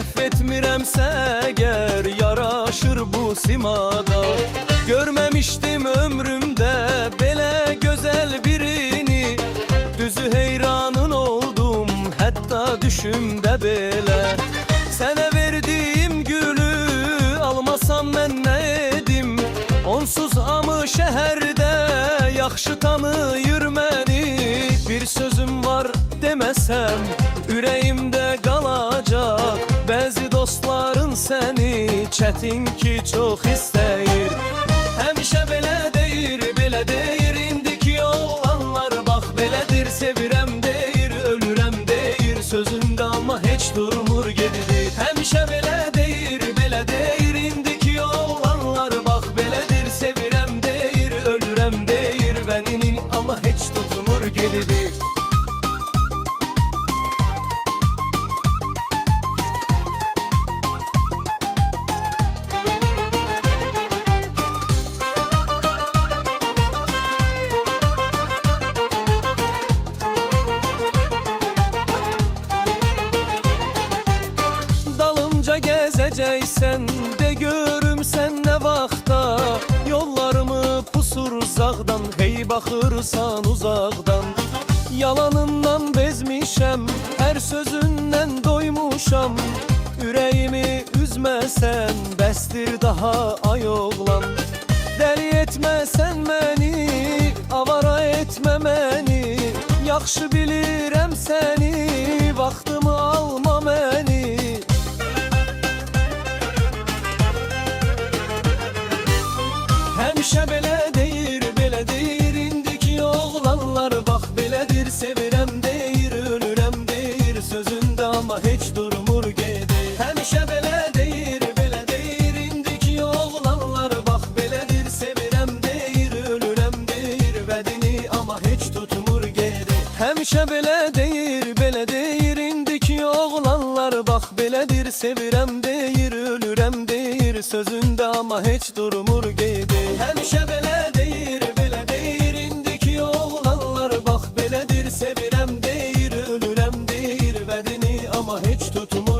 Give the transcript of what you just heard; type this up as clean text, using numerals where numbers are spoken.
səhv etmirəmsə əgər, yaraşır bu simada. Görməmişdim ömrümdə belə gözəl birini, düzü heyranın oldum hətta düşümdə belə. Sənə verdiyim gülü almasam mən nə edim, onsuz amı şəhərdə yaxşı tanıyır məni. Bir sözüm var deməsəm ürəyimdə qalacaq, bəzi dostların səni çətin ki çox istəyir. Həmişə belə deyir, indiki olanlar bax belədir. Sevirəm deyir, ölürəm deyir, sözündə amma heç durmur gedir. Həmişə belə deyir, indiki olanlar bax belədir. Sevirəm deyir, ölürəm deyir, bəninin amma heç tutmur gedir. Gəzəcəksən de görüm sən nə vaxta, yollarımı pusur uzaqdan, hey baxırsan uzaqdan. Yalanından bezmişəm, hər sözündən doymuşam, ürəyimi üzməsən bəsdir daha ay oğlan. Dəli etməsən məni, avara etmə məni, yaxşı bilirəm səni, vaxtımı alma məni. Həmişə belə deyir, indiki oğlanlar bax belədir. Sevirəm deyir, ölürəm deyir, sözündə amma heç durmur gedir. Həmişə belə deyir, indiki oğlanlar bax belədir. Sevirəm deyir, ölürəm deyir, vədini amma heç tutmur gedir. Həmişə belə deyir, indiki oğlanlar bax belədir. Sevirəm deyir, ölürəm deyir, sözündə amma heç durmur gedir. Həmişə belə deyir, indiki oğlanlar bax belədir. Sevirəm deyir, ölürəm deyir, vədini amma heç tutmur.